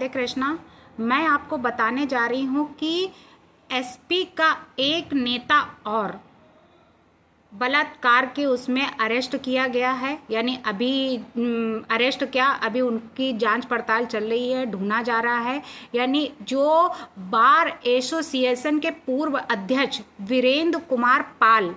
राधे कृष्णा। मैं आपको बताने जा रही हूँ कि एसपी का एक नेता और बलात्कार के उसमें अरेस्ट किया गया है। यानी अभी अरेस्ट क्या, अभी उनकी जांच पड़ताल चल रही है, ढूंढा जा रहा है। यानी जो बार एसोसिएशन के पूर्व अध्यक्ष वीरेंद्र कुमार पाल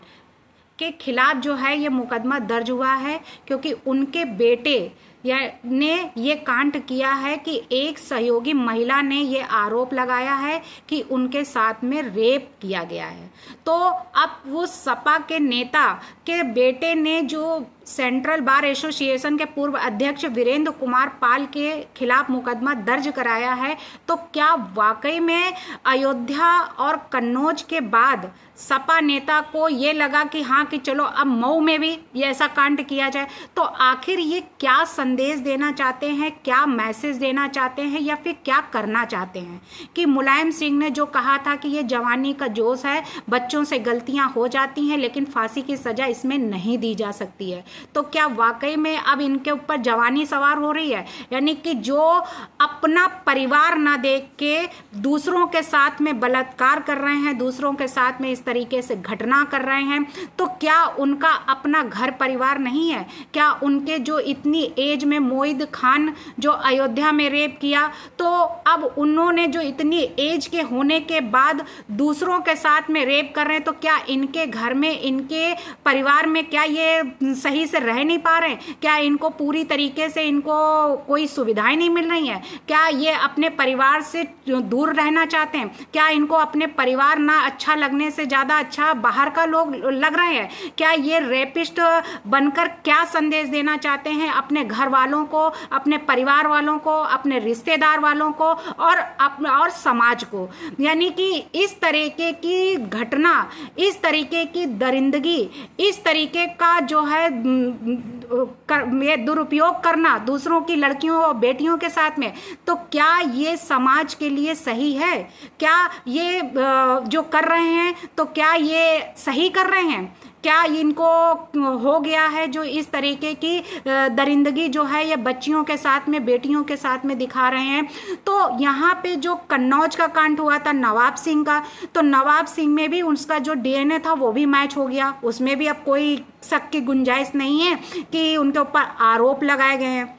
के खिलाफ जो है ये मुकदमा दर्ज हुआ है, क्योंकि उनके बेटे ने ये कांड किया है कि एक सहयोगी महिला ने ये आरोप लगाया है कि उनके साथ में रेप किया गया है। तो अब वो सपा के नेता के बेटे ने जो सेंट्रल बार एसोसिएशन के पूर्व अध्यक्ष वीरेंद्र कुमार पाल के खिलाफ मुकदमा दर्ज कराया है, तो क्या वाकई में अयोध्या और कन्नौज के बाद सपा नेता को ये लगा कि हाँ कि चलो अब मऊ में भी ये ऐसा कांड किया जाए? तो आखिर ये क्या संदेश देना चाहते हैं, क्या मैसेज देना चाहते हैं, या फिर क्या करना चाहते हैं? कि मुलायम सिंह ने जो कहा था कि ये जवानी का जोश है, बच्चों से गलतियां हो जाती हैं लेकिन फांसी की सजा इसमें नहीं दी जा सकती है, तो क्या वाकई में अब इनके ऊपर जवानी सवार हो रही है? यानी कि जो अपना परिवार ना देख के दूसरों के साथ में बलात्कार कर रहे हैं, दूसरों के साथ में इस तरीके से घटना कर रहे हैं, तो क्या उनका अपना घर परिवार नहीं है? क्या उनके जो इतनी एज में मोहिद खान जो अयोध्या में रेप किया, तो अब उन्होंने जो इतनी एज के होने के बाद दूसरों के साथ में रेप कर रहे हैं, तो क्या इनके घर में, इनके परिवार में क्या ये सही से रह नहीं पा रहे हैं? क्या इनको पूरी तरीके से इनको कोई सुविधाएं नहीं मिल रही हैं? क्या ये अपने परिवार से दूर रहना चाहते हैं? क्या इनको अपने परिवार ना अच्छा लगने से ज्यादा अच्छा बाहर का लोग लग रहे हैं? क्या ये रेपिस्ट बनकर क्या संदेश देना चाहते हैं अपने घर वालों को, अपने परिवार वालों को, अपने रिश्तेदार वालों को और समाज को? यानी कि इस तरीके की घटना, इस तरीके की दरिंदगी, इस तरीके का जो है ये दुरुपयोग करना दूसरों की लड़कियों और बेटियों के साथ में, तो क्या ये समाज के लिए सही है? क्या ये जो कर रहे हैं तो क्या ये सही कर रहे हैं? क्या इनको हो गया है जो इस तरीके की दरिंदगी जो है ये बच्चियों के साथ में, बेटियों के साथ में दिखा रहे हैं? तो यहाँ पे जो कन्नौज का कांड हुआ था नवाब सिंह का, तो नवाब सिंह में भी उसका जो डीएनए था वो भी मैच हो गया। उसमें भी अब कोई शक की गुंजाइश नहीं है कि उनके ऊपर आरोप लगाए गए हैं,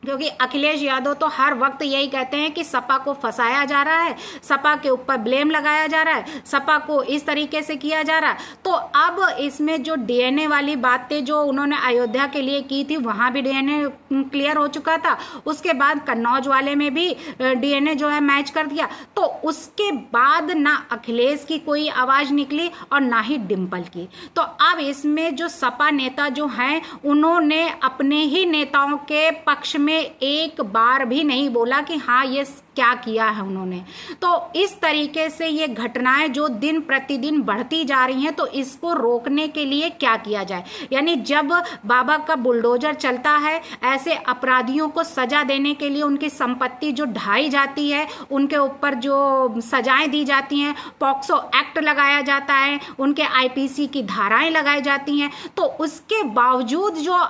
क्योंकि अखिलेश यादव तो हर वक्त यही कहते हैं कि सपा को फंसाया जा रहा है, सपा के ऊपर ब्लेम लगाया जा रहा है, सपा को इस तरीके से किया जा रहा है। तो अब इसमें जो डीएनए वाली बातें जो उन्होंने अयोध्या के लिए की थी, वहां भी डीएनए क्लियर हो चुका था, उसके बाद कन्नौज वाले में भी डीएनए जो है मैच कर दिया। तो उसके बाद ना अखिलेश की कोई आवाज निकली और ना ही डिम्पल की। तो अब इसमें जो सपा नेता जो हैं, उन्होंने अपने ही नेताओं के पक्ष में एक बार भी नहीं बोला कि हाँ ये क्या किया है उन्होंने। तो इस तरीके से ये घटनाएं जो दिन प्रतिदिन बढ़ती जा रही हैं, तो इसको रोकने के लिए क्या किया जाए? यानी जब बाबा का बुलडोजर चलता है, ऐसे अपराधियों को सजा देने के लिए उनकी संपत्ति जो ढाई जाती है, उनके ऊपर जो सजाएं दी जाती हैं, पॉक्सो एक्ट लगाया जाता है, उनके आईपीसी की धाराएं लगाई जाती हैं, तो उसके बावजूद जो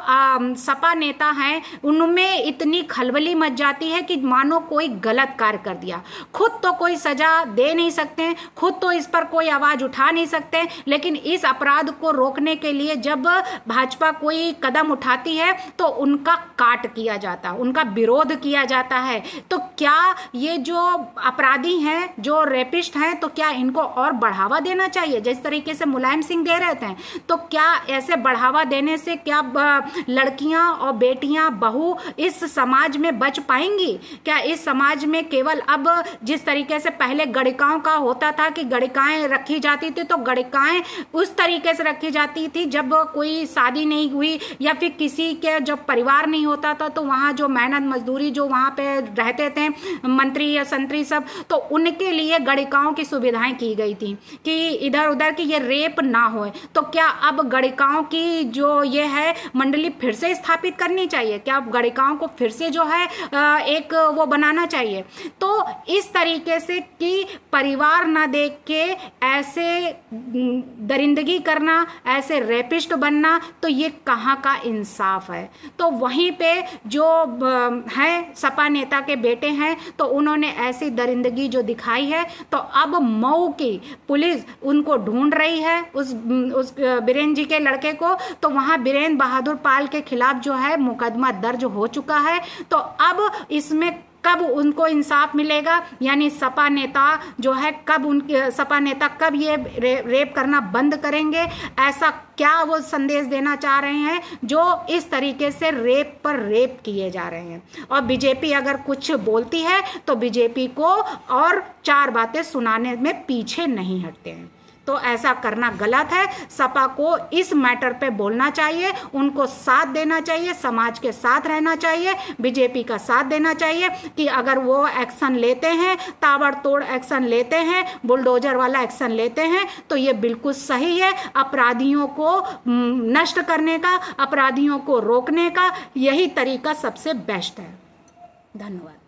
सपा नेता हैं उनमें इतनी खलबली मच जाती है कि मानो कोई गलत कार्य कर दिया। खुद तो कोई सजा दे नहीं सकते, खुद तो इस पर कोई आवाज उठा नहीं सकते, लेकिन इस अपराध को रोकने के लिए जब भाजपा कोई कदम उठाती है तो उनका काट किया जाता है, उनका विरोध किया जाता है। तो क्या ये जो अपराधी हैं, जो रेपिस्ट हैं, तो क्या इनको और बढ़ावा देना चाहिए जिस तरीके से मुलायम सिंह दे रहे थे? तो क्या ऐसे बढ़ावा देने से क्या लड़कियां और बेटियां, बहू इस समाज में बच पाएंगी? क्या इस समाज में केवल अब जिस तरीके से पहले गणिकाओं का होता था कि गणिकाएं रखी जाती थी, तो गणिकाएं उस तरीके से रखी जाती थी जब कोई शादी नहीं हुई या फिर किसी के जब परिवार नहीं होता था, तो वहां जो मेहनत मजदूरी जो वहां पे रहते थे मंत्री या संतरी सब, तो उनके लिए गणिकाओं की सुविधाएं की गई थी कि इधर उधर की ये रेप ना हो। तो क्या अब गणिकाओं की जो ये है मंडली फिर से स्थापित करनी चाहिए? क्या अब गणिकाओं को फिर से जो है एक वो बनाना चाहिए। तो इस तरीके से कि परिवार ना देख के ऐसे दरिंदगी करना, ऐसे रेपिस्ट बनना, तो ये कहाँ का इंसाफ है। तो वहीं पे जो है सपा नेता के बेटे हैं, तो उन्होंने ऐसी दरिंदगी जो दिखाई है, तो अब मऊ की पुलिस उनको ढूंढ रही है, उस बीरेन जी के लड़के को। तो वहां बीरेन बहादुर पाल के खिलाफ जो है मुकदमा दर्ज हो चुका है। तो अब इसमें कब उनको इंसाफ मिलेगा, यानी सपा नेता जो है सपा नेता कब ये रेप करना बंद करेंगे, ऐसा क्या वो संदेश देना चाह रहे हैं जो इस तरीके से रेप पर रेप किए जा रहे हैं। और बीजेपी अगर कुछ बोलती है तो बीजेपी को और 4 बातें सुनाने में पीछे नहीं हटते हैं। तो ऐसा करना गलत है। सपा को इस मैटर पे बोलना चाहिए, उनको साथ देना चाहिए, समाज के साथ रहना चाहिए, बीजेपी का साथ देना चाहिए कि अगर वो एक्शन लेते हैं, ताबड़तोड़ एक्शन लेते हैं, बुलडोजर वाला एक्शन लेते हैं, तो ये बिल्कुल सही है। अपराधियों को नष्ट करने का, अपराधियों को रोकने का यही तरीका सबसे बेस्ट है। धन्यवाद।